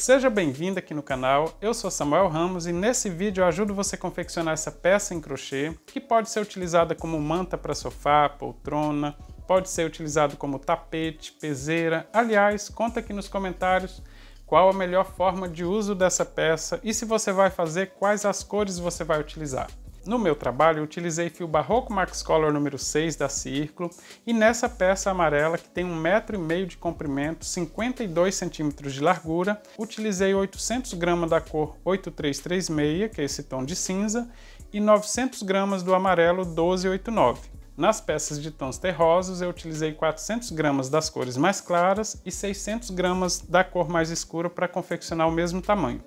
Seja bem-vindo aqui no canal, eu sou Samuel Ramos e nesse vídeo eu ajudo você a confeccionar essa peça em crochê que pode ser utilizada como manta para sofá, poltrona, pode ser utilizado como tapete, peseira. Aliás, conta aqui nos comentários qual a melhor forma de uso dessa peça e se você vai fazer, quais as cores você vai utilizar. No meu trabalho eu utilizei fio Barroco Max Color número 6 da Círculo e nessa peça amarela que tem 1,5 m de comprimento, 52 cm de largura, utilizei 800 gramas da cor 8336, que é esse tom de cinza, e 900 gramas do amarelo 1289. Nas peças de tons terrosos eu utilizei 400 gramas das cores mais claras e 600 gramas da cor mais escura para confeccionar o mesmo tamanho.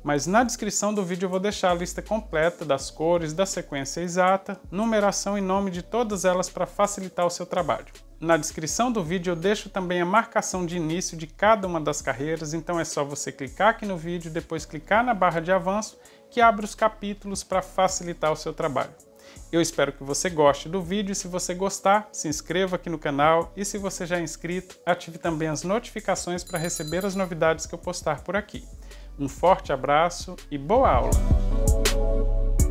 Mas na descrição do vídeo eu vou deixar a lista completa das cores, da sequência exata, numeração e nome de todas elas para facilitar o seu trabalho. Na descrição do vídeo eu deixo também a marcação de início de cada uma das carreiras, então é só você clicar aqui no vídeo, depois clicar na barra de avanço que abre os capítulos para facilitar o seu trabalho. Eu espero que você goste do vídeo e se você gostar, se inscreva aqui no canal e se você já é inscrito, ative também as notificações para receber as novidades que eu postar por aqui. Um forte abraço e boa aula!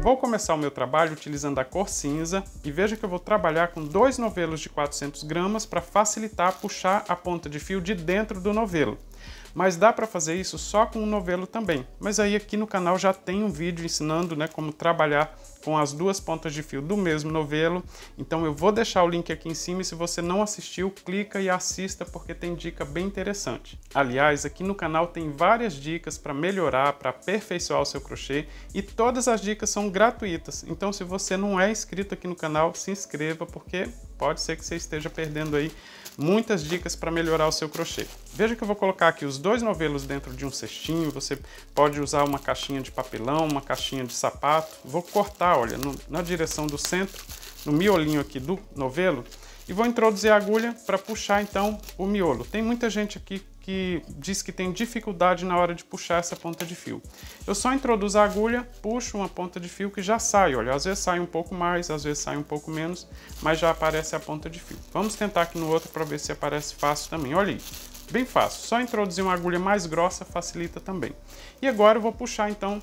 Vou começar o meu trabalho utilizando a cor cinza e veja que eu vou trabalhar com 2 novelos de 400 gramas para facilitar puxar a ponta de fio de dentro do novelo. Mas dá para fazer isso só com um novelo também. Mas aí aqui no canal já tem um vídeo ensinando como trabalhar com as duas pontas de fio do mesmo novelo. Então eu vou deixar o link aqui em cima e se você não assistiu, clica e assista porque tem dica bem interessante. Aliás, aqui no canal tem várias dicas para melhorar, para aperfeiçoar o seu crochê e todas as dicas são gratuitas. Então se você não é inscrito aqui no canal, se inscreva porque pode ser que você esteja perdendo aí muitas dicas para melhorar o seu crochê. Veja que eu vou colocar aqui os 2 novelos dentro de um cestinho, você pode usar uma caixinha de papelão, uma caixinha de sapato. Vou cortar, olha, na direção do centro, no miolinho aqui do novelo, e vou introduzir a agulha para puxar então o miolo. Tem muita gente aqui que diz que tem dificuldade na hora de puxar essa ponta de fio. Eu só introduzo a agulha, puxo uma ponta de fio que já sai, olha, às vezes sai um pouco mais, às vezes sai um pouco menos, mas já aparece a ponta de fio. Vamos tentar aqui no outro para ver se aparece fácil também, olha aí, bem fácil, só introduzir uma agulha mais grossa facilita também. E agora eu vou puxar então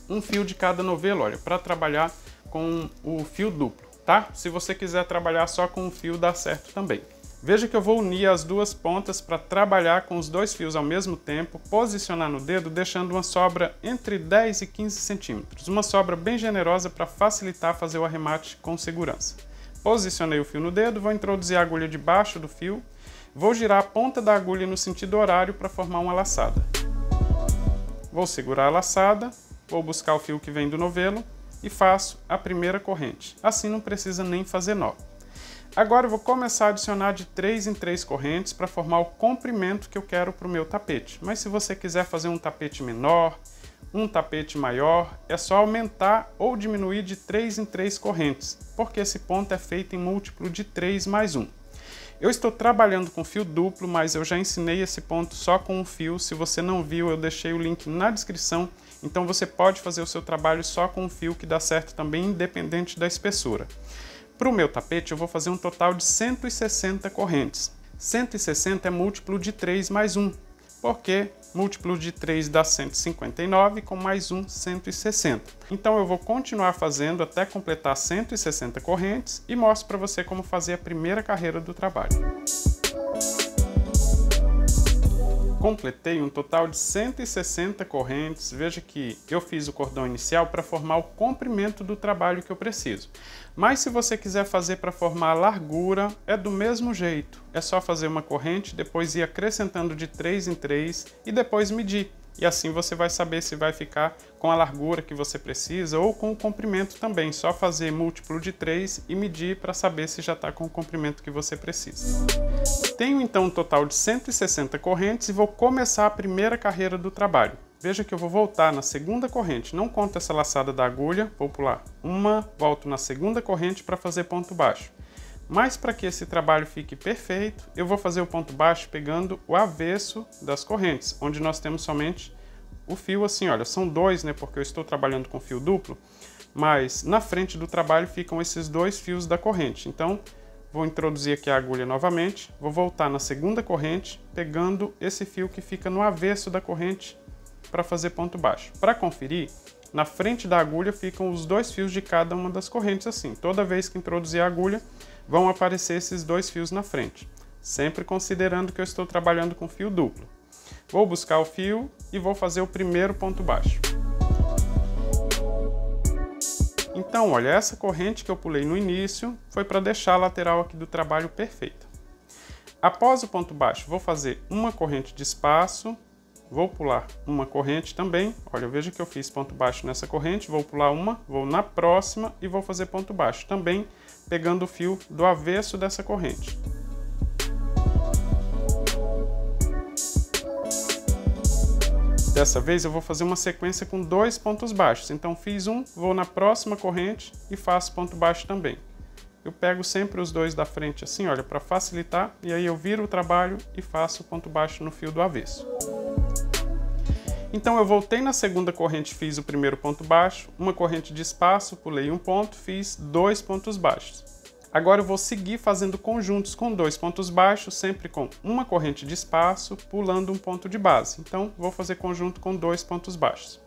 um fio de cada novelo, olha, para trabalhar com o fio duplo, tá? Se você quiser trabalhar só com um fio dá certo também. Veja que eu vou unir as duas pontas para trabalhar com os 2 fios ao mesmo tempo, posicionar no dedo, deixando uma sobra entre 10 e 15 centímetros. Uma sobra bem generosa para facilitar fazer o arremate com segurança. Posicionei o fio no dedo, vou introduzir a agulha debaixo do fio, vou girar a ponta da agulha no sentido horário para formar uma laçada. Vou segurar a laçada, vou buscar o fio que vem do novelo e faço a primeira corrente. Assim não precisa nem fazer nó. Agora eu vou começar a adicionar de 3 em 3 correntes para formar o comprimento que eu quero para o meu tapete. Mas se você quiser fazer um tapete menor, um tapete maior, é só aumentar ou diminuir de 3 em 3 correntes, porque esse ponto é feito em múltiplo de 3 mais 1. Eu estou trabalhando com fio duplo, mas eu já ensinei esse ponto só com um fio. Se você não viu, eu deixei o link na descrição, então você pode fazer o seu trabalho só com um fio que dá certo também, independente da espessura. Para o meu tapete eu vou fazer um total de 160 correntes. 160 é múltiplo de 3 mais 1, porque múltiplo de 3 dá 159, com mais 1, 160. Então eu vou continuar fazendo até completar 160 correntes e mostro para você como fazer a primeira carreira do trabalho. Completei um total de 160 correntes. Veja que eu fiz o cordão inicial para formar o comprimento do trabalho que eu preciso. Mas se você quiser fazer para formar a largura, é do mesmo jeito. É só fazer uma corrente, depois ir acrescentando de 3 em 3 e depois medir. E assim você vai saber se vai ficar com a largura que você precisa ou com o comprimento também. Só fazer múltiplo de 3 e medir para saber se já está com o comprimento que você precisa. Tenho então um total de 160 correntes e vou começar a primeira carreira do trabalho. Veja que eu vou voltar na segunda corrente, não conto essa laçada da agulha, vou pular uma, volto na segunda corrente para fazer ponto baixo. Mas para que esse trabalho fique perfeito, eu vou fazer o ponto baixo pegando o avesso das correntes, onde nós temos somente o fio assim, olha, são 2, né, porque eu estou trabalhando com fio duplo, mas na frente do trabalho ficam esses 2 fios da corrente. Então, vou introduzir aqui a agulha novamente, vou voltar na segunda corrente, pegando esse fio que fica no avesso da corrente para fazer ponto baixo. Para conferir, na frente da agulha ficam os 2 fios de cada uma das correntes assim. Toda vez que introduzir a agulha, vão aparecer esses 2 fios na frente, sempre considerando que eu estou trabalhando com fio duplo. Vou buscar o fio e vou fazer o primeiro ponto baixo. Então, olha, essa corrente que eu pulei no início foi para deixar a lateral aqui do trabalho perfeita. Após o ponto baixo, vou fazer uma corrente de espaço, vou pular uma corrente também. Olha, veja que eu fiz ponto baixo nessa corrente, vou pular uma, vou na próxima e vou fazer ponto baixo, também pegando o fio do avesso dessa corrente. Dessa vez eu vou fazer uma sequência com 2 pontos baixos, então fiz um, vou na próxima corrente e faço ponto baixo também. Eu pego sempre os 2 da frente assim, olha, para facilitar, e aí eu viro o trabalho e faço ponto baixo no fio do avesso. Então eu voltei na segunda corrente, fiz o primeiro ponto baixo, uma corrente de espaço, pulei um ponto, fiz 2 pontos baixos. Agora eu vou seguir fazendo conjuntos com 2 pontos baixos, sempre com uma corrente de espaço, pulando um ponto de base. Então, vou fazer conjunto com 2 pontos baixos.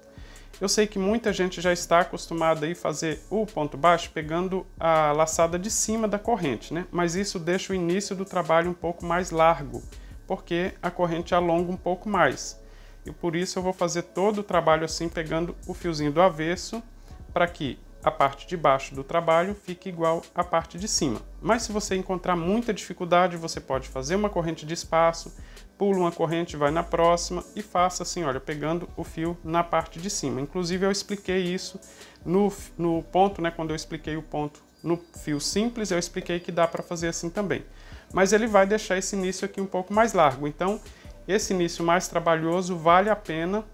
Eu sei que muita gente já está acostumada a fazer o ponto baixo pegando a laçada de cima da corrente, né? Mas isso deixa o início do trabalho um pouco mais largo, porque a corrente alonga um pouco mais. E por isso eu vou fazer todo o trabalho assim, pegando o fiozinho do avesso, para que a parte de baixo do trabalho fique igual à parte de cima. Mas se você encontrar muita dificuldade, você pode fazer uma corrente de espaço, pula uma corrente, vai na próxima e faça assim, olha, pegando o fio na parte de cima. Inclusive eu expliquei isso no ponto, né, quando eu expliquei o ponto no fio simples, eu expliquei que dá para fazer assim também. Mas ele vai deixar esse início aqui um pouco mais largo, então esse início mais trabalhoso vale a pena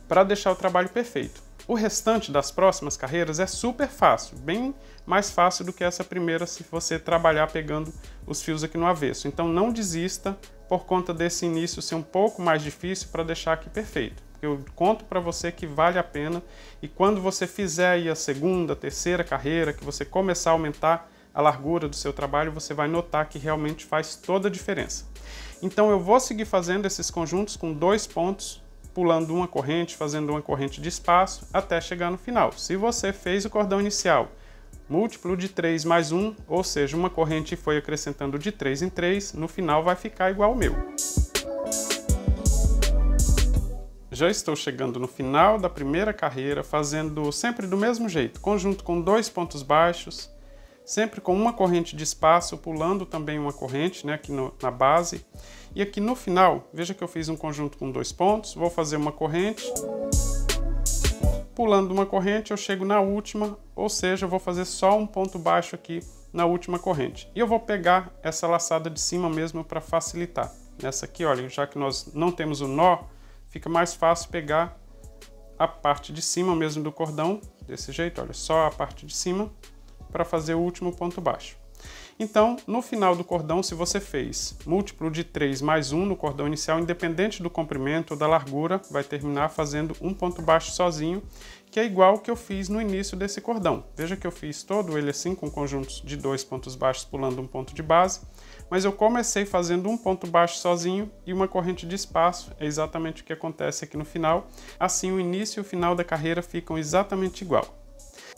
para deixar o trabalho perfeito. O restante das próximas carreiras é super fácil, bem mais fácil do que essa primeira se você trabalhar pegando os fios aqui no avesso. Então não desista por conta desse início ser um pouco mais difícil para deixar aqui perfeito. Eu conto para você que vale a pena e quando você fizer aí a segunda, terceira carreira, que você começar a aumentar a largura do seu trabalho, você vai notar que realmente faz toda a diferença. Então eu vou seguir fazendo esses conjuntos com 2 pontos, pulando uma corrente, fazendo uma corrente de espaço, até chegar no final. Se você fez o cordão inicial múltiplo de 3 mais 1, ou seja, uma corrente e foi acrescentando de 3 em 3, no final vai ficar igual ao meu. Já estou chegando no final da primeira carreira, fazendo sempre do mesmo jeito, conjunto com 2 pontos baixos, sempre com uma corrente de espaço, pulando também uma corrente, né, aqui na base. E aqui no final, veja que eu fiz um conjunto com 2 pontos, vou fazer uma corrente, pulando uma corrente eu chego na última, ou seja, eu vou fazer só um ponto baixo aqui na última corrente. E eu vou pegar essa laçada de cima mesmo para facilitar. Nessa aqui, olha, já que nós não temos o nó, fica mais fácil pegar a parte de cima mesmo do cordão, desse jeito, olha, só a parte de cima, para fazer o último ponto baixo. Então, no final do cordão, se você fez múltiplo de 3 mais 1 no cordão inicial, independente do comprimento ou da largura, vai terminar fazendo um ponto baixo sozinho, que é igual ao que eu fiz no início desse cordão. Veja que eu fiz todo ele assim, com conjuntos de 2 pontos baixos pulando um ponto de base, mas eu comecei fazendo um ponto baixo sozinho e uma corrente de espaço, é exatamente o que acontece aqui no final. Assim, o início e o final da carreira ficam exatamente igual.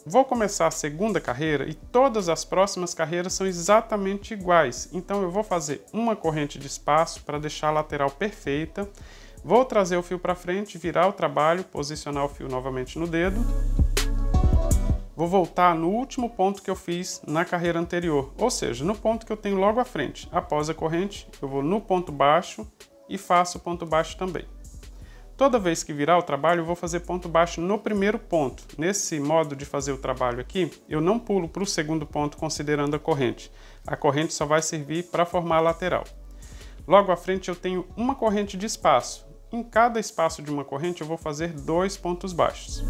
Vou começar a segunda carreira e todas as próximas carreiras são exatamente iguais. Então eu vou fazer uma corrente de espaço para deixar a lateral perfeita. Vou trazer o fio para frente, virar o trabalho, posicionar o fio novamente no dedo. Vou voltar no último ponto que eu fiz na carreira anterior, ou seja, no ponto que eu tenho logo à frente. Após a corrente, eu vou no ponto baixo e faço o ponto baixo também. Toda vez que virar o trabalho, eu vou fazer ponto baixo no primeiro ponto. Nesse modo de fazer o trabalho aqui, eu não pulo para o segundo ponto considerando a corrente. A corrente só vai servir para formar a lateral. Logo à frente eu tenho uma corrente de espaço. Em cada espaço de uma corrente eu vou fazer 2 pontos baixos.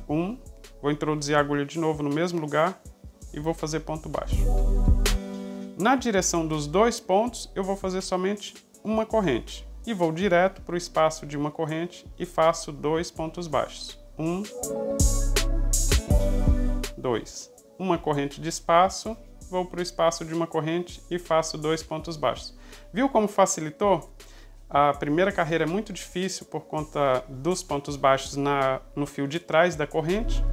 Vou introduzir a agulha de novo no mesmo lugar e vou fazer ponto baixo. Na direção dos 2 pontos eu vou fazer somente uma corrente. E vou direto para o espaço de uma corrente e faço 2 pontos baixos. 1, 2. Uma corrente de espaço, vou para o espaço de uma corrente e faço 2 pontos baixos. Viu como facilitou? A primeira carreira é muito difícil por conta dos pontos baixos no fio de trás da corrente,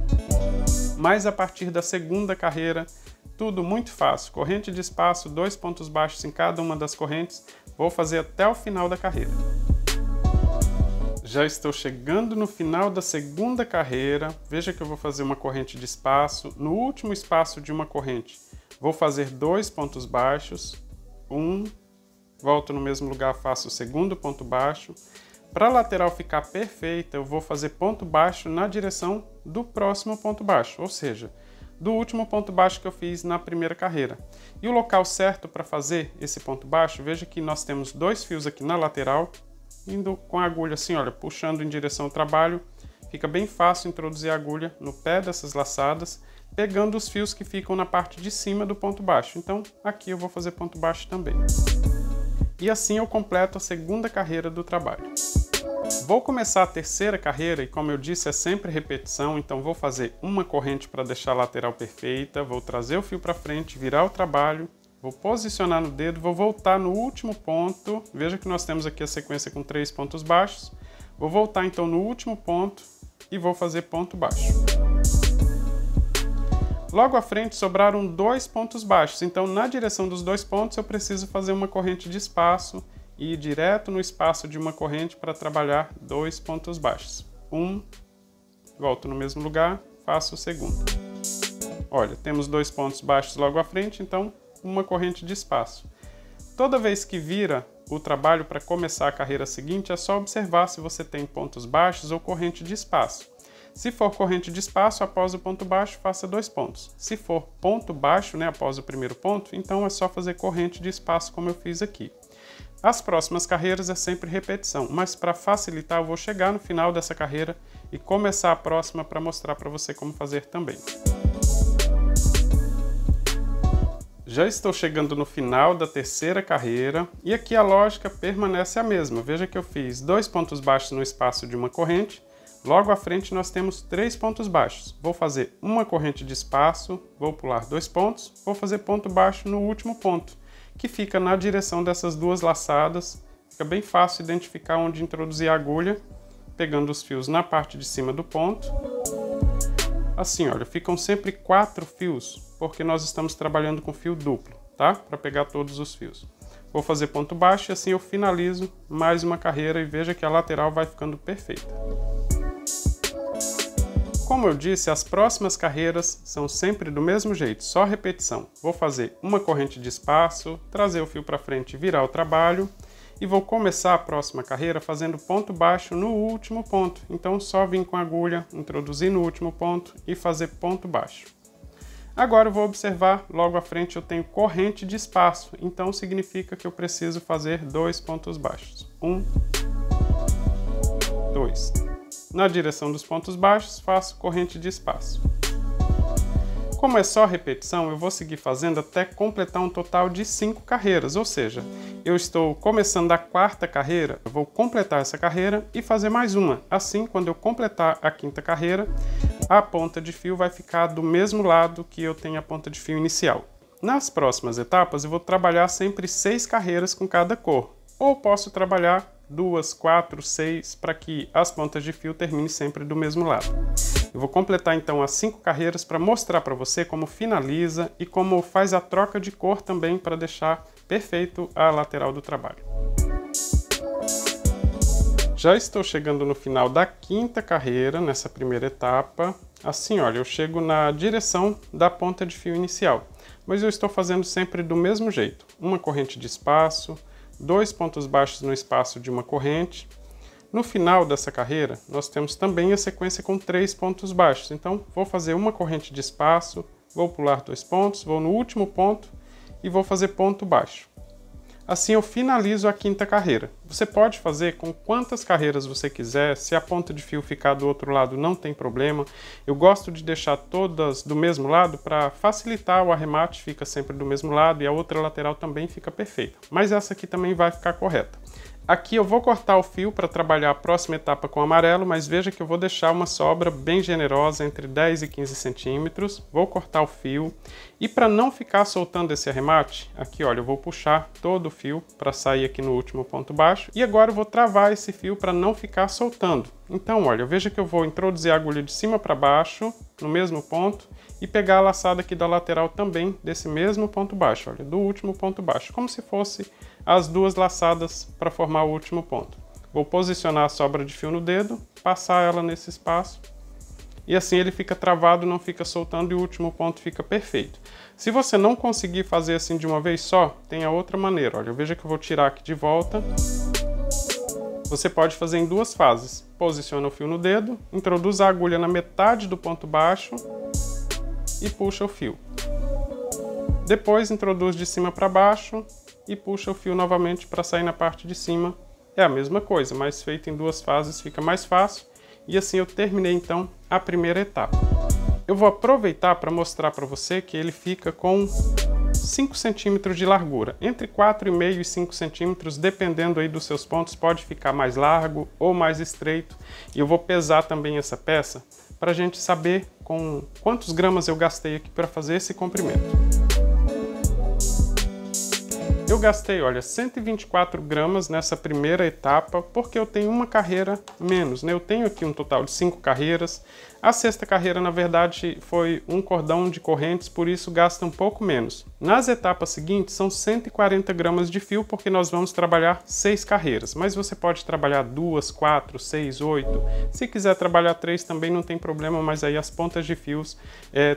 mas a partir da segunda carreira, tudo muito fácil. Corrente de espaço, 2 pontos baixos em cada uma das correntes, vou fazer até o final da carreira. Já estou chegando no final da segunda carreira, veja que eu vou fazer uma corrente de espaço. No último espaço de uma corrente, vou fazer 2 pontos baixos, volto no mesmo lugar, faço o segundo ponto baixo. Para a lateral ficar perfeita, eu vou fazer ponto baixo na direção do próximo ponto baixo, ou seja, do último ponto baixo que eu fiz na primeira carreira. E o local certo para fazer esse ponto baixo, veja que nós temos 2 fios aqui na lateral, indo com a agulha assim, olha, puxando em direção ao trabalho. Fica bem fácil introduzir a agulha no pé dessas laçadas, pegando os fios que ficam na parte de cima do ponto baixo. Então, aqui eu vou fazer ponto baixo também. E assim eu completo a segunda carreira do trabalho. Vou começar a terceira carreira e, como eu disse, é sempre repetição, então vou fazer uma corrente para deixar a lateral perfeita, vou trazer o fio para frente, virar o trabalho, vou posicionar no dedo, vou voltar no último ponto, veja que nós temos aqui a sequência com 3 pontos baixos, vou voltar então no último ponto e vou fazer ponto baixo. Logo à frente sobraram 2 pontos baixos, então na direção dos 2 pontos eu preciso fazer uma corrente de espaço e ir direto no espaço de uma corrente para trabalhar 2 pontos baixos. Volto no mesmo lugar, faço o segundo. Olha, temos 2 pontos baixos logo à frente, então uma corrente de espaço. Toda vez que vira o trabalho para começar a carreira seguinte, é só observar se você tem pontos baixos ou corrente de espaço. Se for corrente de espaço, após o ponto baixo, faça 2 pontos. Se for ponto baixo, após o primeiro ponto, então é só fazer corrente de espaço como eu fiz aqui. As próximas carreiras é sempre repetição, mas para facilitar eu vou chegar no final dessa carreira e começar a próxima para mostrar para você como fazer também. Já estou chegando no final da terceira carreira e aqui a lógica permanece a mesma. Veja que eu fiz 2 pontos baixos no espaço de uma corrente. Logo à frente nós temos 3 pontos baixos. Vou fazer uma corrente de espaço, vou pular 2 pontos, vou fazer ponto baixo no último ponto, que fica na direção dessas 2 laçadas. Fica bem fácil identificar onde introduzir a agulha, pegando os fios na parte de cima do ponto. Assim, olha, ficam sempre 4 fios, porque nós estamos trabalhando com fio duplo, tá? Para pegar todos os fios. Vou fazer ponto baixo e assim eu finalizo mais uma carreira e veja que a lateral vai ficando perfeita. Como eu disse, as próximas carreiras são sempre do mesmo jeito, só repetição. Vou fazer uma corrente de espaço, trazer o fio para frente e virar o trabalho. E vou começar a próxima carreira fazendo ponto baixo no último ponto. Então só vim com a agulha, introduzir no último ponto e fazer ponto baixo. Agora eu vou observar, logo à frente eu tenho corrente de espaço. Então significa que eu preciso fazer 2 pontos baixos. 1, 2. Na direção dos pontos baixos, faço corrente de espaço. Como é só repetição, eu vou seguir fazendo até completar um total de 5 carreiras, ou seja, eu estou começando a 4ª carreira, eu vou completar essa carreira e fazer mais uma. Assim, quando eu completar a 5ª carreira, a ponta de fio vai ficar do mesmo lado que eu tenho a ponta de fio inicial. Nas próximas etapas, eu vou trabalhar sempre 6 carreiras com cada cor, ou posso trabalhar 2, 4, 6, para que as pontas de fio terminem sempre do mesmo lado. Eu vou completar então as 5 carreiras para mostrar para você como finaliza e como faz a troca de cor também para deixar perfeito a lateral do trabalho. Já estou chegando no final da 5ª carreira, nessa primeira etapa. Assim, olha, eu chego na direção da ponta de fio inicial, mas eu estou fazendo sempre do mesmo jeito. Uma corrente de espaço, 2 pontos baixos no espaço de uma corrente. No final dessa carreira, nós temos também a sequência com 3 pontos baixos. Então, vou fazer uma corrente de espaço, vou pular 2 pontos, vou no último ponto e vou fazer ponto baixo. Assim eu finalizo a 5ª carreira. Você pode fazer com quantas carreiras você quiser, se a ponta de fio ficar do outro lado não tem problema. Eu gosto de deixar todas do mesmo lado para facilitar o arremate, fica sempre do mesmo lado e a outra lateral também fica perfeita. Mas essa aqui também vai ficar correta. Aqui eu vou cortar o fio para trabalhar a próxima etapa com amarelo, mas veja que eu vou deixar uma sobra bem generosa, entre 10 e 15 centímetros. Vou cortar o fio e para não ficar soltando esse arremate, aqui olha, eu vou puxar todo o fio para sair aqui no último ponto baixo. E agora eu vou travar esse fio para não ficar soltando. Então olha, veja que eu vou introduzir a agulha de cima para baixo, no mesmo ponto, e pegar a laçada aqui da lateral também desse mesmo ponto baixo, olha, do último ponto baixo, como se fosse as duas laçadas para formar o último ponto. Vou posicionar a sobra de fio no dedo, passar ela nesse espaço e assim ele fica travado, não fica soltando e o último ponto fica perfeito. Se você não conseguir fazer assim de uma vez só, tem a outra maneira. Olha, veja que eu vou tirar aqui de volta. Você pode fazer em duas fases. Posiciona o fio no dedo, introduz a agulha na metade do ponto baixo e puxa o fio. Depois introduz de cima para baixo e puxa o fio novamente para sair na parte de cima. É a mesma coisa, mas feito em duas fases fica mais fácil. E assim eu terminei então a primeira etapa. Eu vou aproveitar para mostrar para você que ele fica com 5 centímetros de largura. Entre 4,5 e 5 centímetros, dependendo aí dos seus pontos, pode ficar mais largo ou mais estreito. E eu vou pesar também essa peça para a gente saber com quantos gramas eu gastei aqui para fazer esse comprimento. Eu gastei, olha, 124 gramas nessa primeira etapa, porque eu tenho uma carreira menos, né? Eu tenho aqui um total de 5 carreiras. A sexta carreira, na verdade, foi um cordão de correntes, por isso gasta um pouco menos. Nas etapas seguintes, são 140 gramas de fio, porque nós vamos trabalhar 6 carreiras. Mas você pode trabalhar 2, 4, 6, 8. Se quiser trabalhar 3 também não tem problema, mas aí as pontas de fios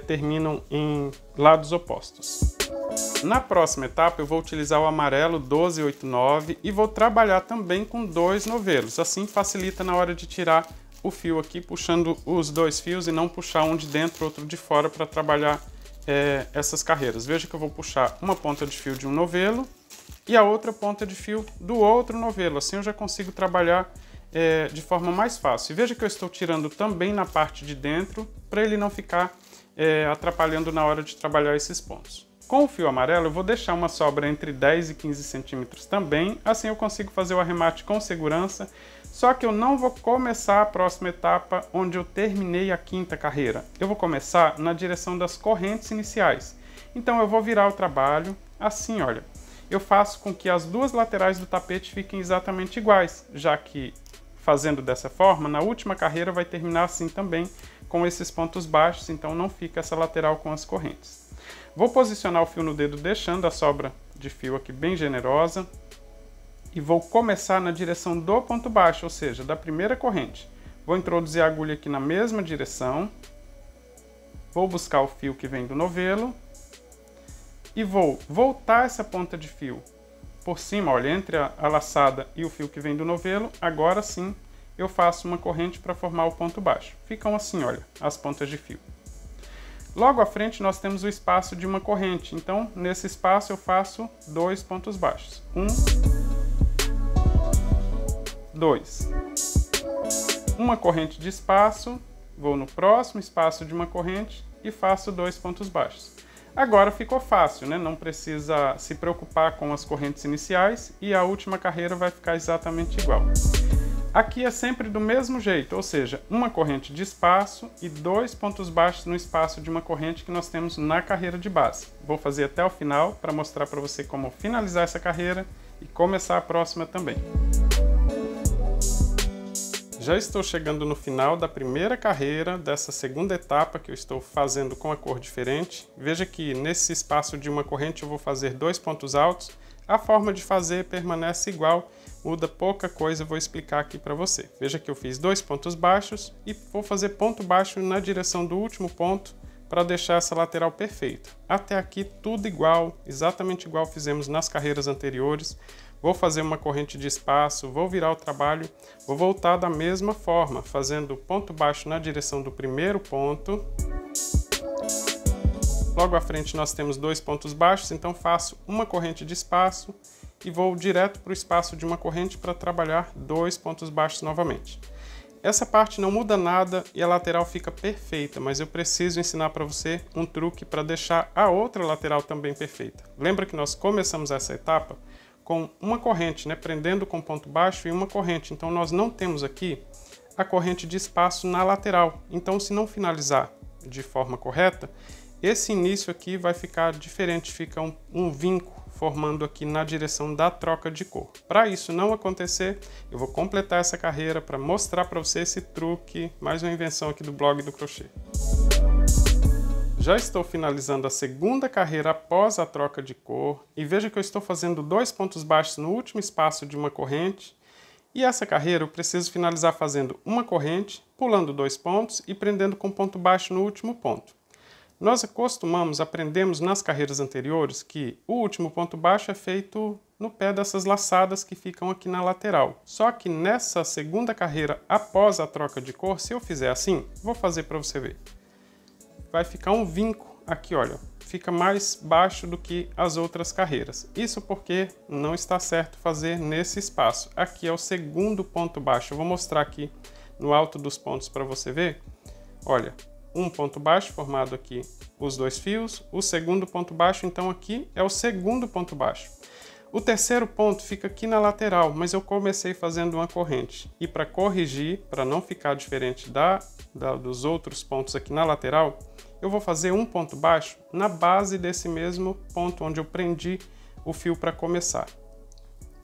terminam em lados opostos. Na próxima etapa eu vou utilizar o amarelo 1289 e vou trabalhar também com 2 novelos. Assim facilita na hora de tirar o fio aqui, puxando os 2 fios e não puxar um de dentro, outro de fora para trabalhar essas carreiras. Veja que eu vou puxar uma ponta de fio de um novelo e a outra ponta de fio do outro novelo. Assim eu já consigo trabalhar de forma mais fácil. E veja que eu estou tirando também na parte de dentro para ele não ficar atrapalhando na hora de trabalhar esses pontos. Com o fio amarelo eu vou deixar uma sobra entre 10 e 15 centímetros também, assim eu consigo fazer o arremate com segurança, só que eu não vou começar a próxima etapa onde eu terminei a quinta carreira. Eu vou começar na direção das correntes iniciais. Então eu vou virar o trabalho, assim olha, eu faço com que as duas laterais do tapete fiquem exatamente iguais, já que fazendo dessa forma, na última carreira vai terminar assim também, com esses pontos baixos, então não fica essa lateral com as correntes. Vou posicionar o fio no dedo deixando a sobra de fio aqui bem generosa e vou começar na direção do ponto baixo, ou seja, da primeira corrente. Vou introduzir a agulha aqui na mesma direção, vou buscar o fio que vem do novelo e vou voltar essa ponta de fio por cima, olha, entre a laçada e o fio que vem do novelo. Agora sim eu faço uma corrente para formar o ponto baixo. Ficam assim, olha, as pontas de fio. Logo à frente nós temos o espaço de uma corrente, então nesse espaço eu faço 2 pontos baixos. 1, 2. Uma corrente de espaço, vou no próximo espaço de uma corrente e faço 2 pontos baixos. Agora ficou fácil, né? Não precisa se preocupar com as correntes iniciais e a última carreira vai ficar exatamente igual. Aqui é sempre do mesmo jeito, ou seja, uma corrente de espaço e 2 pontos baixos no espaço de uma corrente que nós temos na carreira de base. Vou fazer até o final para mostrar para você como finalizar essa carreira e começar a próxima também. Já estou chegando no final da primeira carreira dessa segunda etapa que eu estou fazendo com a cor diferente. Veja que nesse espaço de uma corrente eu vou fazer 2 pontos altos. A forma de fazer permanece igual, muda pouca coisa, eu vou explicar aqui para você. Veja que eu fiz 2 pontos baixos e vou fazer ponto baixo na direção do último ponto para deixar essa lateral perfeita. Até aqui tudo igual, exatamente igual fizemos nas carreiras anteriores. Vou fazer uma corrente de espaço, vou virar o trabalho, vou voltar da mesma forma, fazendo ponto baixo na direção do primeiro ponto. Logo à frente nós temos 2 pontos baixos, então faço uma corrente de espaço e vou direto para o espaço de uma corrente para trabalhar 2 pontos baixos novamente. Essa parte não muda nada e a lateral fica perfeita, mas eu preciso ensinar para você um truque para deixar a outra lateral também perfeita. Lembra que nós começamos essa etapa com uma corrente, né, prendendo com ponto baixo e uma corrente. Então nós não temos aqui a corrente de espaço na lateral. Então, se não finalizar de forma correta, esse início aqui vai ficar diferente, fica um vinco formando aqui na direção da troca de cor. Para isso não acontecer, eu vou completar essa carreira para mostrar para você esse truque, mais uma invenção aqui do blog do crochê. Já estou finalizando a segunda carreira após a troca de cor e veja que eu estou fazendo 2 pontos baixos no último espaço de uma corrente. E essa carreira eu preciso finalizar fazendo uma corrente, pulando 2 pontos e prendendo com ponto baixo no último ponto. Nós aprendemos nas carreiras anteriores que o último ponto baixo é feito no pé dessas laçadas que ficam aqui na lateral. Só que nessa segunda carreira, após a troca de cor, se eu fizer assim, vou fazer para você ver. Vai ficar um vinco aqui, olha, fica mais baixo do que as outras carreiras. Isso porque não está certo fazer nesse espaço. Aqui é o segundo ponto baixo. Eu vou mostrar aqui no alto dos pontos para você ver. Olha, um ponto baixo formado aqui os 2 fios, o segundo ponto baixo, então aqui é o segundo ponto baixo. O terceiro ponto fica aqui na lateral, mas eu comecei fazendo uma corrente. E para corrigir, para não ficar diferente dos outros pontos aqui na lateral, eu vou fazer um ponto baixo na base desse mesmo ponto onde eu prendi o fio para começar.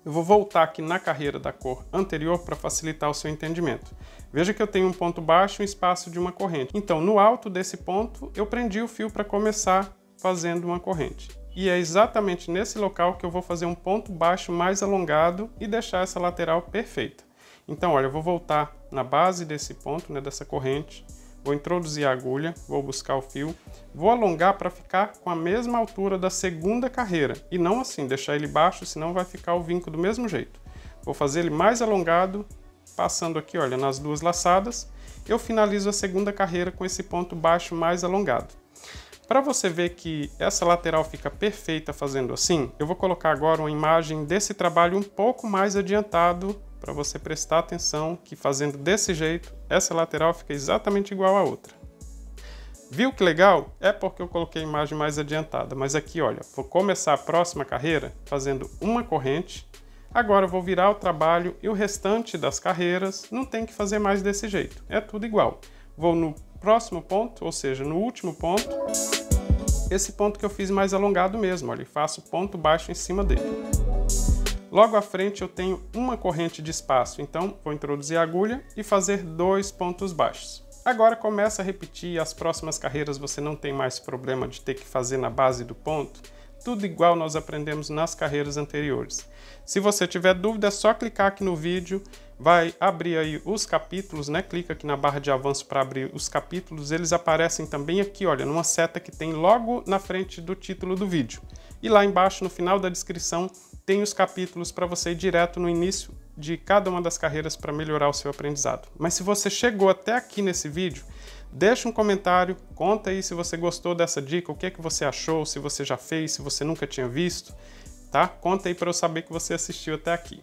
Eu vou voltar aqui na carreira da cor anterior para facilitar o seu entendimento. Veja que eu tenho um ponto baixo e um espaço de uma corrente. Então, no alto desse ponto, eu prendi o fio para começar fazendo uma corrente. E é exatamente nesse local que eu vou fazer um ponto baixo mais alongado e deixar essa lateral perfeita. Então, olha, eu vou voltar na base desse ponto, né, dessa corrente, vou introduzir a agulha, vou buscar o fio, vou alongar para ficar com a mesma altura da segunda carreira e não assim, deixar ele baixo, senão vai ficar o vinco do mesmo jeito. Vou fazer ele mais alongado, passando aqui, olha, nas 2 laçadas, eu finalizo a segunda carreira com esse ponto baixo mais alongado. Para você ver que essa lateral fica perfeita fazendo assim, eu vou colocar agora uma imagem desse trabalho um pouco mais adiantado, para você prestar atenção que fazendo desse jeito, essa lateral fica exatamente igual à outra. Viu que legal? É porque eu coloquei a imagem mais adiantada, mas aqui, olha, vou começar a próxima carreira fazendo uma corrente, agora eu vou virar o trabalho e o restante das carreiras não tem que fazer mais desse jeito, é tudo igual. Vou no próximo ponto, ou seja, no último ponto, esse ponto que eu fiz mais alongado mesmo, olha, e faço ponto baixo em cima dele. Logo à frente eu tenho uma corrente de espaço, então vou introduzir a agulha e fazer 2 pontos baixos. Agora começa a repetir e as próximas carreiras você não tem mais problema de ter que fazer na base do ponto, tudo igual nós aprendemos nas carreiras anteriores. Se você tiver dúvida é só clicar aqui no vídeo, vai abrir aí os capítulos, né? Clica aqui na barra de avanço para abrir os capítulos, eles aparecem também aqui, olha, numa seta que tem logo na frente do título do vídeo. E lá embaixo, no final da descrição, tem os capítulos para você ir direto no início de cada uma das carreiras para melhorar o seu aprendizado. Mas se você chegou até aqui nesse vídeo, deixa um comentário, conta aí se você gostou dessa dica, o que é que você achou, se você já fez, se você nunca tinha visto, tá? Conta aí para eu saber que você assistiu até aqui.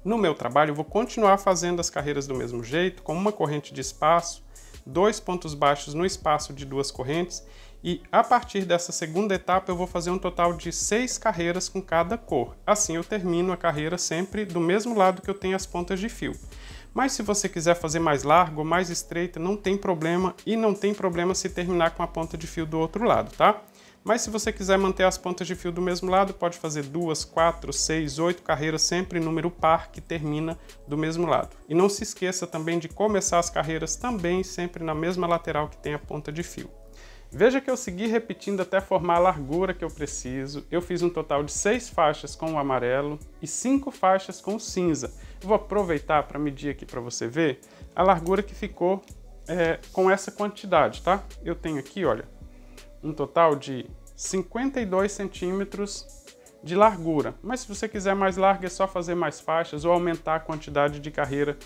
No meu trabalho, eu vou continuar fazendo as carreiras do mesmo jeito, com uma corrente de espaço, 2 pontos baixos no espaço de 2 correntes, e a partir dessa segunda etapa eu vou fazer um total de 6 carreiras com cada cor. Assim eu termino a carreira sempre do mesmo lado que eu tenho as pontas de fio. Mas se você quiser fazer mais largo ou mais estreita, não tem problema, e não tem problema se terminar com a ponta de fio do outro lado, tá? Mas se você quiser manter as pontas de fio do mesmo lado, pode fazer 2, 4, 6, 8 carreiras, sempre em número par que termina do mesmo lado. E não se esqueça também de começar as carreiras também sempre na mesma lateral que tem a ponta de fio. Veja que eu segui repetindo até formar a largura que eu preciso. Eu fiz um total de 6 faixas com o amarelo e 5 faixas com o cinza. Eu vou aproveitar para medir aqui para você ver a largura que ficou com essa quantidade, tá? Eu tenho aqui, olha, um total de 52 centímetros de largura. Mas se você quiser mais larga, é só fazer mais faixas ou aumentar a quantidade de carreira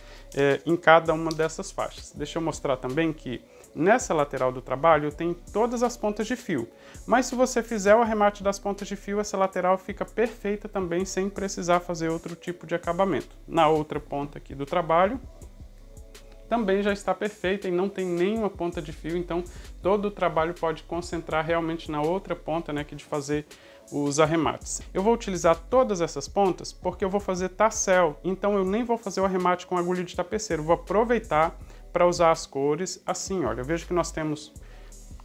em cada uma dessas faixas. Deixa eu mostrar também que Nessa lateral do trabalho eu tenho todas as pontas de fio, mas se você fizer o arremate das pontas de fio, essa lateral fica perfeita também, sem precisar fazer outro tipo de acabamento. Na outra ponta aqui do trabalho, também já está perfeita e não tem nenhuma ponta de fio, então todo o trabalho pode concentrar realmente na outra ponta, né, que de fazer os arremates. Eu vou utilizar todas essas pontas porque eu vou fazer tassel, então eu nem vou fazer o arremate com agulha de tapeceiro, vou aproveitar para usar as cores assim, olha, veja que nós temos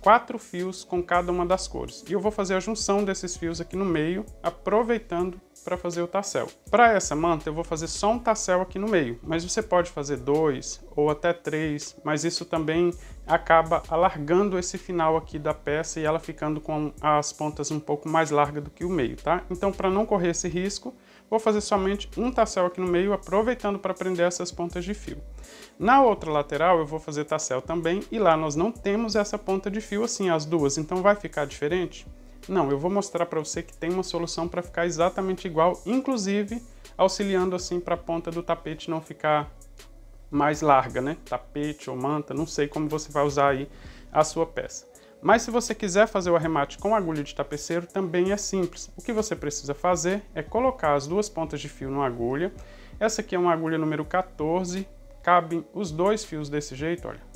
4 fios com cada uma das cores. E eu vou fazer a junção desses fios aqui no meio, aproveitando para fazer o tassel. Para essa manta eu vou fazer só um tassel aqui no meio, mas você pode fazer 2 ou até 3, mas isso também acaba alargando esse final aqui da peça e ela ficando com as pontas um pouco mais largas do que o meio, tá? Então, para não correr esse risco, vou fazer somente um tassel aqui no meio, aproveitando para prender essas pontas de fio. Na outra lateral eu vou fazer tassel também, e lá nós não temos essa ponta de fio assim, as duas, então vai ficar diferente? Não, eu vou mostrar para você que tem uma solução para ficar exatamente igual, inclusive auxiliando assim para a ponta do tapete não ficar mais larga, né? Tapete ou manta, não sei como você vai usar aí a sua peça. Mas se você quiser fazer o arremate com agulha de tapeceiro, também é simples. O que você precisa fazer é colocar as duas pontas de fio numa agulha. Essa aqui é uma agulha número 14, cabem os 2 fios desse jeito, olha.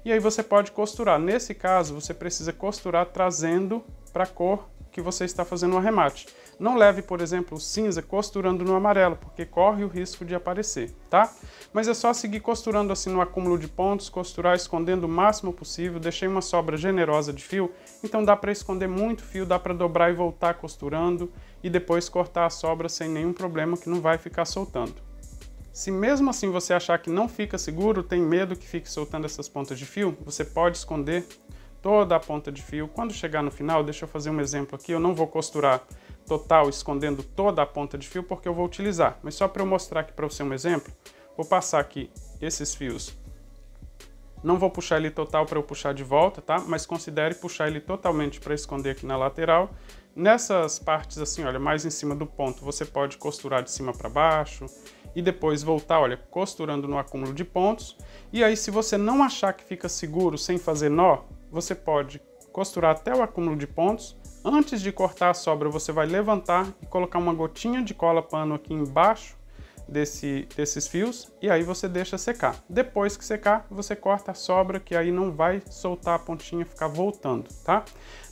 E aí você pode costurar. Nesse caso, você precisa costurar trazendo para a cor que você está fazendo o arremate. Não leve, por exemplo, o cinza costurando no amarelo, porque corre o risco de aparecer, tá? Mas é só seguir costurando assim no acúmulo de pontos, costurar escondendo o máximo possível. Deixei uma sobra generosa de fio, então dá para esconder muito fio, dá para dobrar e voltar costurando e depois cortar a sobra sem nenhum problema, que não vai ficar soltando. Se mesmo assim você achar que não fica seguro, tem medo que fique soltando essas pontas de fio, você pode esconder toda a ponta de fio. Quando chegar no final, deixa eu fazer um exemplo aqui, eu não vou costurar total escondendo toda a ponta de fio porque eu vou utilizar, mas só para eu mostrar aqui para você um exemplo, vou passar aqui esses fios. Não vou puxar ele total para eu puxar de volta, tá? Mas considere puxar ele totalmente para esconder aqui na lateral. Nessas partes assim, olha, mais em cima do ponto, você pode costurar de cima para baixo e depois voltar, olha, costurando no acúmulo de pontos. E aí, se você não achar que fica seguro sem fazer nó, você pode costurar até o acúmulo de pontos. Antes de cortar a sobra, você vai levantar e colocar uma gotinha de cola pano aqui embaixo desses fios, e aí você deixa secar. Depois que secar, você corta a sobra, que aí não vai soltar a pontinha, ficar voltando, tá?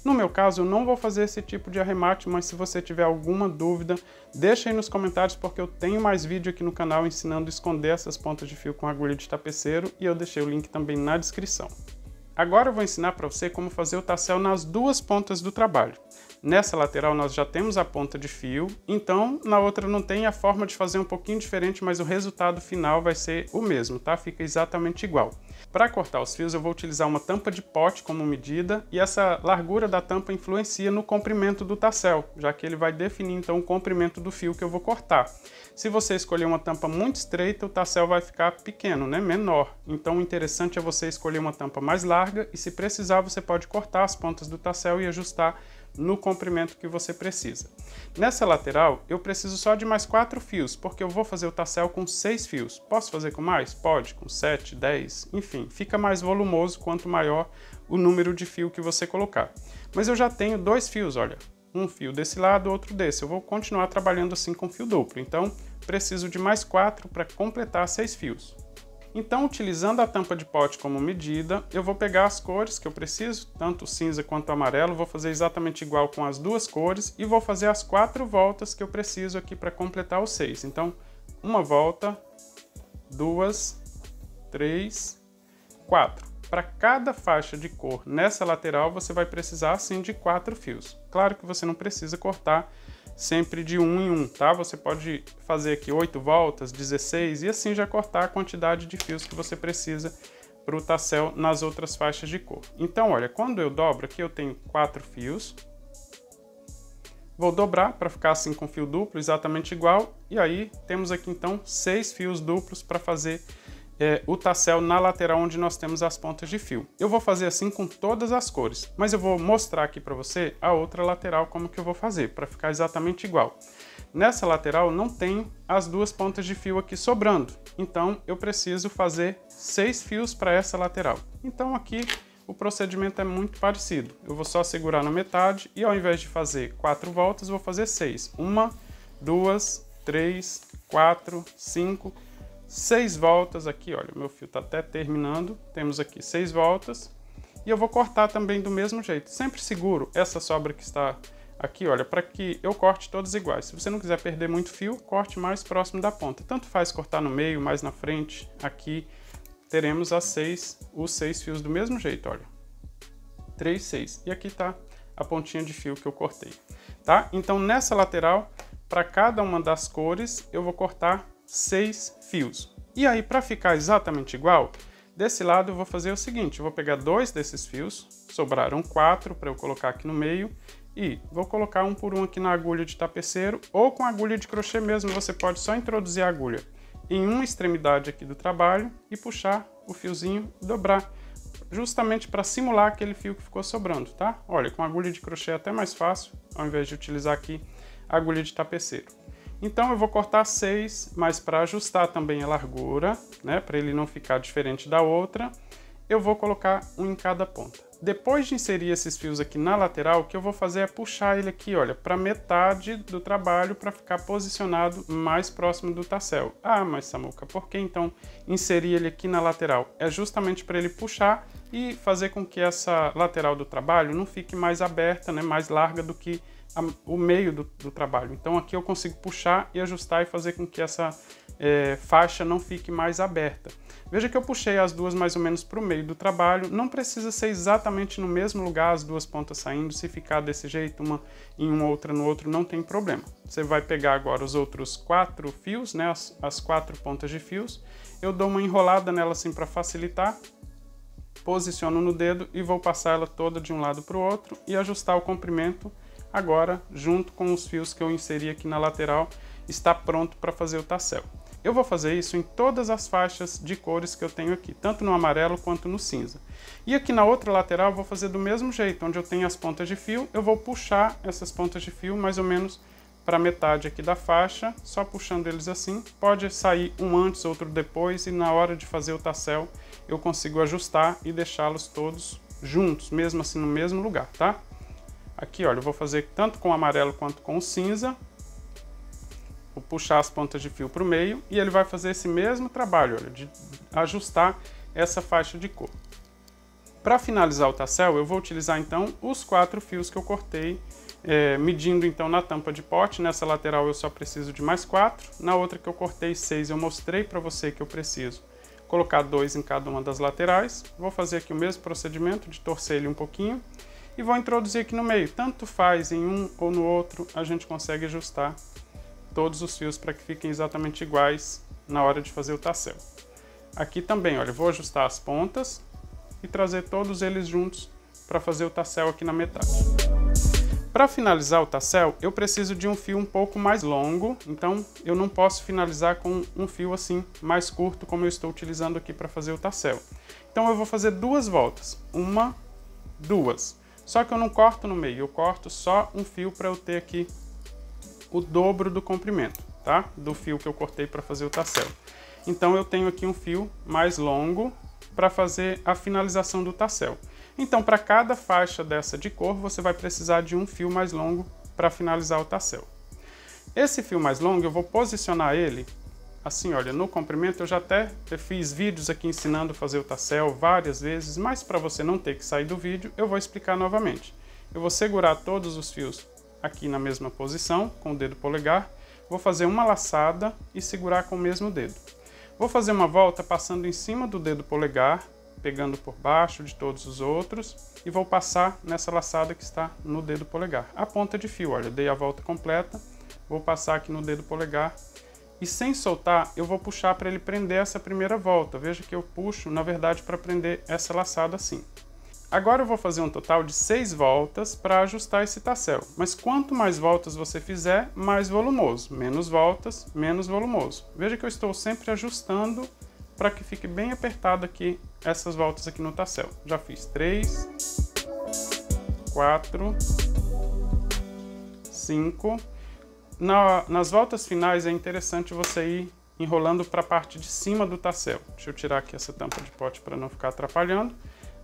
No meu caso, eu não vou fazer esse tipo de arremate, mas se você tiver alguma dúvida, deixa aí nos comentários, porque eu tenho mais vídeo aqui no canal ensinando a esconder essas pontas de fio com agulha de tapeceiro, e eu deixei o link também na descrição. Agora eu vou ensinar para você como fazer o tassel nas duas pontas do trabalho. Nessa lateral nós já temos a ponta de fio, então na outra não tem, a forma de fazer um pouquinho diferente, mas o resultado final vai ser o mesmo, tá? Fica exatamente igual. Para cortar os fios eu vou utilizar uma tampa de pote como medida, e essa largura da tampa influencia no comprimento do tassel, já que ele vai definir então o comprimento do fio que eu vou cortar. Se você escolher uma tampa muito estreita, o tassel vai ficar pequeno, né? Menor. Então o interessante é você escolher uma tampa mais larga, e se precisar você pode cortar as pontas do tassel e ajustar no comprimento que você precisa. Nessa lateral eu preciso só de mais 4 fios, porque eu vou fazer o tassel com 6 fios. Posso fazer com mais? Pode, com 7, 10, enfim, fica mais volumoso quanto maior o número de fio que você colocar. Mas eu já tenho 2 fios, olha, um fio desse lado, outro desse. Eu vou continuar trabalhando assim com fio duplo, então preciso de mais 4 para completar 6 fios. Então, utilizando a tampa de pote como medida, eu vou pegar as cores que eu preciso, tanto o cinza quanto o amarelo, vou fazer exatamente igual com as duas cores e vou fazer as 4 voltas que eu preciso aqui para completar os 6. Então, uma volta, 2, 3, 4. Para cada faixa de cor nessa lateral, você vai precisar assim de 4 fios. Claro que você não precisa cortar sempre de 1 em 1, tá? Você pode fazer aqui 8 voltas, 16 e assim já cortar a quantidade de fios que você precisa para o tassel nas outras faixas de cor. Então, olha, quando eu dobro aqui eu tenho 4 fios. Vou dobrar para ficar assim com fio duplo, exatamente igual. E aí temos aqui então 6 fios duplos para fazer o tassel na lateral onde nós temos as pontas de fio. Eu vou fazer assim com todas as cores, mas eu vou mostrar aqui para você a outra lateral como que eu vou fazer, para ficar exatamente igual. Nessa lateral não tem as duas pontas de fio aqui sobrando, então eu preciso fazer 6 fios para essa lateral. Então aqui o procedimento é muito parecido. Eu vou só segurar na metade e ao invés de fazer 4 voltas, vou fazer 6. 1, 2, 3, 4, 5, 6 voltas aqui, olha, meu fio está até terminando, temos aqui 6 voltas, e eu vou cortar também do mesmo jeito, sempre seguro essa sobra que está aqui, olha, para que eu corte todas iguais. Se você não quiser perder muito fio, corte mais próximo da ponta, tanto faz cortar no meio, mais na frente, aqui teremos os 6 fios do mesmo jeito, olha, 3, 6, e aqui está a pontinha de fio que eu cortei, tá? Então nessa lateral, para cada uma das cores, eu vou cortar 6 fios. E aí, para ficar exatamente igual, desse lado eu vou fazer o seguinte, eu vou pegar 2 desses fios, sobraram 4 para eu colocar aqui no meio, e vou colocar um por um aqui na agulha de tapeceiro, ou com agulha de crochê mesmo, você pode só introduzir a agulha em uma extremidade aqui do trabalho e puxar o fiozinho e dobrar, justamente para simular aquele fio que ficou sobrando, tá? Olha, com agulha de crochê é até mais fácil, ao invés de utilizar aqui a agulha de tapeceiro. Então eu vou cortar 6, mas para ajustar também a largura, né, para ele não ficar diferente da outra, eu vou colocar um em cada ponta. Depois de inserir esses fios aqui na lateral, o que eu vou fazer é puxar ele aqui, olha, para metade do trabalho para ficar posicionado mais próximo do tassel. Ah, mas Samuca, por que então inserir ele aqui na lateral? É justamente para ele puxar e fazer com que essa lateral do trabalho não fique mais aberta, né, mais larga do que o meio do trabalho. Então aqui eu consigo puxar e ajustar e fazer com que essa faixa não fique mais aberta. Veja que eu puxei as duas mais ou menos para o meio do trabalho, não precisa ser exatamente no mesmo lugar as duas pontas saindo, se ficar desse jeito, uma em uma, outra no outro, não tem problema. Você vai pegar agora os outros 4 fios, né, as 4 pontas de fios, eu dou uma enrolada nela assim para facilitar, posiciono no dedo e vou passar ela toda de um lado para o outro e ajustar o comprimento. Agora, junto com os fios que eu inseri aqui na lateral, está pronto para fazer o tassel. Eu vou fazer isso em todas as faixas de cores que eu tenho aqui, tanto no amarelo quanto no cinza. E aqui na outra lateral eu vou fazer do mesmo jeito, onde eu tenho as pontas de fio, eu vou puxar essas pontas de fio mais ou menos para metade aqui da faixa, só puxando eles assim. Pode sair um antes, outro depois, e na hora de fazer o tassel eu consigo ajustar e deixá-los todos juntos, mesmo assim no mesmo lugar, tá? Aqui, olha, eu vou fazer tanto com o amarelo quanto com o cinza. Vou puxar as pontas de fio para o meio e ele vai fazer esse mesmo trabalho, olha, de ajustar essa faixa de cor. Para finalizar o tassel, eu vou utilizar então os 4 fios que eu cortei, medindo então na tampa de pote. Nessa lateral eu só preciso de mais 4, na outra que eu cortei 6 eu mostrei para você que eu preciso colocar 2 em cada uma das laterais. Vou fazer aqui o mesmo procedimento de torcer ele um pouquinho. E vou introduzir aqui no meio, tanto faz em um ou no outro, a gente consegue ajustar todos os fios para que fiquem exatamente iguais na hora de fazer o tassel. Aqui também, olha, eu vou ajustar as pontas e trazer todos eles juntos para fazer o tassel aqui na metade. Para finalizar o tassel, eu preciso de um fio um pouco mais longo, então eu não posso finalizar com um fio assim mais curto como eu estou utilizando aqui para fazer o tassel. Então eu vou fazer 2 voltas, 1, 2. Só que eu não corto no meio, eu corto só um fio para eu ter aqui o dobro do comprimento, tá? Do fio que eu cortei para fazer o tassel. Então eu tenho aqui um fio mais longo para fazer a finalização do tassel. Então para cada faixa dessa de cor, você vai precisar de um fio mais longo para finalizar o tassel. Esse fio mais longo eu vou posicionar ele assim, olha, no comprimento. Eu já até fiz vídeos aqui ensinando a fazer o tassel várias vezes, mas para você não ter que sair do vídeo, eu vou explicar novamente. Eu vou segurar todos os fios aqui na mesma posição, com o dedo polegar, vou fazer uma laçada e segurar com o mesmo dedo. Vou fazer uma volta passando em cima do dedo polegar, pegando por baixo de todos os outros, e vou passar nessa laçada que está no dedo polegar. A ponta de fio, olha, dei a volta completa, vou passar aqui no dedo polegar, e sem soltar, eu vou puxar para ele prender essa primeira volta. Veja que eu puxo, na verdade, para prender essa laçada assim. Agora eu vou fazer um total de 6 voltas para ajustar esse tassel. Mas quanto mais voltas você fizer, mais volumoso. Menos voltas, menos volumoso. Veja que eu estou sempre ajustando para que fique bem apertado aqui essas voltas aqui no tassel. Já fiz 3, 4, 5. Nas voltas finais é interessante você ir enrolando para a parte de cima do tassel. Deixa eu tirar aqui essa tampa de pote para não ficar atrapalhando.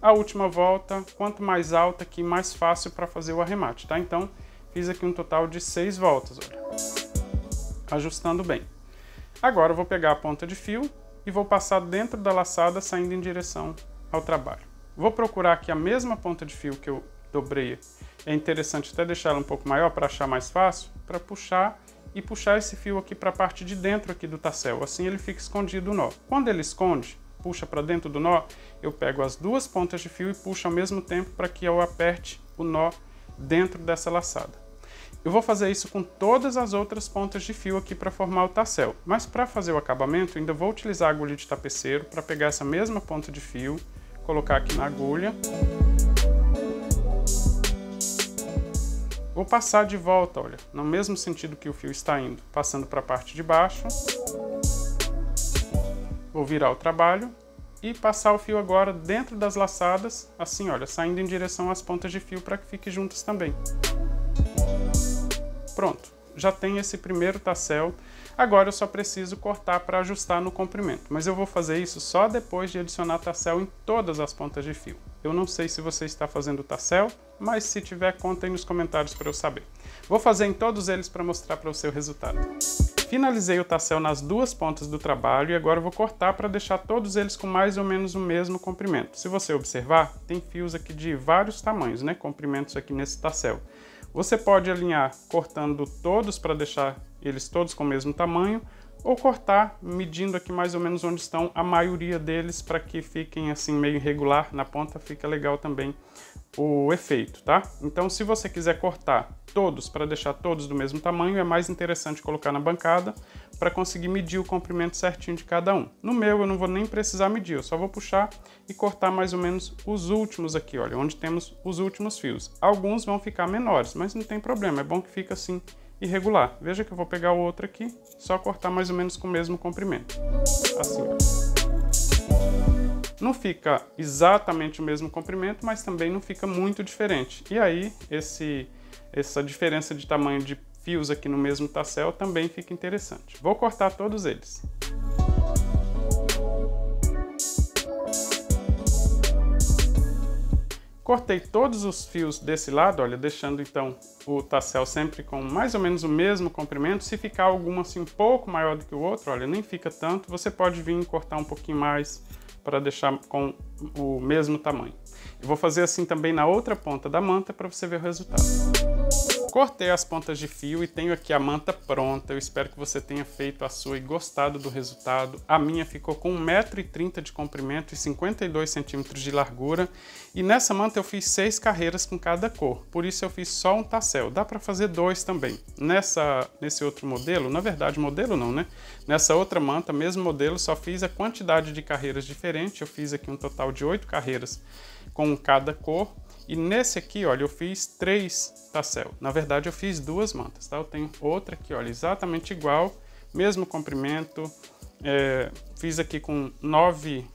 A última volta, quanto mais alta aqui, mais fácil para fazer o arremate, tá? Então, fiz aqui um total de 6 voltas, olha. Ajustando bem. Agora eu vou pegar a ponta de fio e vou passar dentro da laçada, saindo em direção ao trabalho. Vou procurar aqui a mesma ponta de fio que eu dobrei. É interessante até deixar ela um pouco maior para achar mais fácil, para puxar e puxar esse fio aqui para a parte de dentro aqui do tassel. Assim ele fica escondido o nó. Quando ele esconde, puxa para dentro do nó, eu pego as duas pontas de fio e puxo ao mesmo tempo para que eu aperte o nó dentro dessa laçada. Eu vou fazer isso com todas as outras pontas de fio aqui para formar o tassel, mas para fazer o acabamento eu ainda vou utilizar a agulha de tapeceiro para pegar essa mesma ponta de fio, colocar aqui na agulha. Vou passar de volta, olha, no mesmo sentido que o fio está indo, passando para a parte de baixo. Vou virar o trabalho e passar o fio agora dentro das laçadas, assim, olha, saindo em direção às pontas de fio para que fiquem juntas também. Pronto, já tem esse primeiro tassel. Agora eu só preciso cortar para ajustar no comprimento, mas eu vou fazer isso só depois de adicionar tassel em todas as pontas de fio. Eu não sei se você está fazendo tassel, mas se tiver, conta aí nos comentários para eu saber. Vou fazer em todos eles para mostrar para você o resultado. Finalizei o tassel nas duas pontas do trabalho e agora eu vou cortar para deixar todos eles com mais ou menos o mesmo comprimento. Se você observar, tem fios aqui de vários tamanhos, né? Comprimentos aqui nesse tassel. Você pode alinhar cortando todos para deixar eles todos com o mesmo tamanho, ou cortar medindo aqui mais ou menos onde estão a maioria deles para que fiquem assim meio irregular na ponta, fica legal também o efeito, tá? Então se você quiser cortar todos para deixar todos do mesmo tamanho, é mais interessante colocar na bancada para conseguir medir o comprimento certinho de cada um. No meu eu não vou nem precisar medir, eu só vou puxar e cortar mais ou menos os últimos aqui, olha, onde temos os últimos fios. Alguns vão ficar menores, mas não tem problema, é bom que fica assim irregular. Veja que eu vou pegar o outro aqui, só cortar mais ou menos com o mesmo comprimento. Assim, ó. Não fica exatamente o mesmo comprimento, mas também não fica muito diferente. E aí, essa diferença de tamanho de fios aqui no mesmo tassel também fica interessante. Vou cortar todos eles. Cortei todos os fios desse lado, olha, deixando então o tassel sempre com mais ou menos o mesmo comprimento. Se ficar algum assim um pouco maior do que o outro, olha, nem fica tanto, você pode vir e cortar um pouquinho mais para deixar com o mesmo tamanho. Eu vou fazer assim também na outra ponta da manta para você ver o resultado. Cortei as pontas de fio e tenho aqui a manta pronta. Eu espero que você tenha feito a sua e gostado do resultado. A minha ficou com 1,30 m de comprimento e 52 centímetros de largura. E nessa manta eu fiz 6 carreiras com cada cor, por isso eu fiz só um tassel. Dá para fazer 2 também. Nesse outro modelo, na verdade modelo não, né? Nessa outra manta, mesmo modelo, só fiz a quantidade de carreiras diferente. Eu fiz aqui um total de 8 carreiras com cada cor. E nesse aqui, olha, eu fiz 3 tassel. Na verdade, eu fiz 2 mantas, tá? Eu tenho outra aqui, olha, exatamente igual, mesmo comprimento. Fiz aqui com 9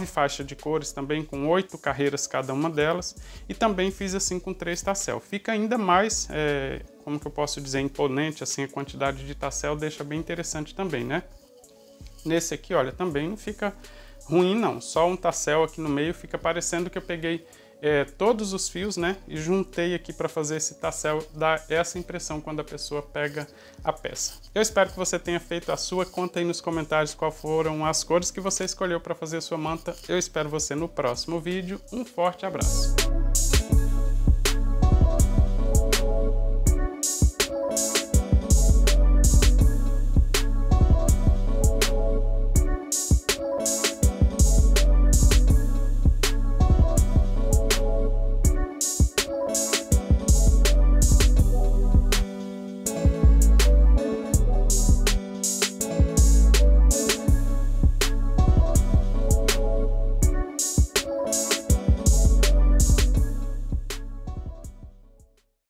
faixas de cores também, com 8 carreiras cada uma delas. E também fiz assim com 3 tassel. Fica ainda mais, como que eu posso dizer, imponente, assim, a quantidade de tassel deixa bem interessante também, né? Nesse aqui, olha, também não fica ruim não, só um tassel aqui no meio, fica parecendo que eu peguei todos os fios, né, e juntei aqui para fazer esse tassel, dá essa impressão quando a pessoa pega a peça. Eu espero que você tenha feito a sua, conta aí nos comentários quais foram as cores que você escolheu para fazer a sua manta. Eu espero você no próximo vídeo, um forte abraço!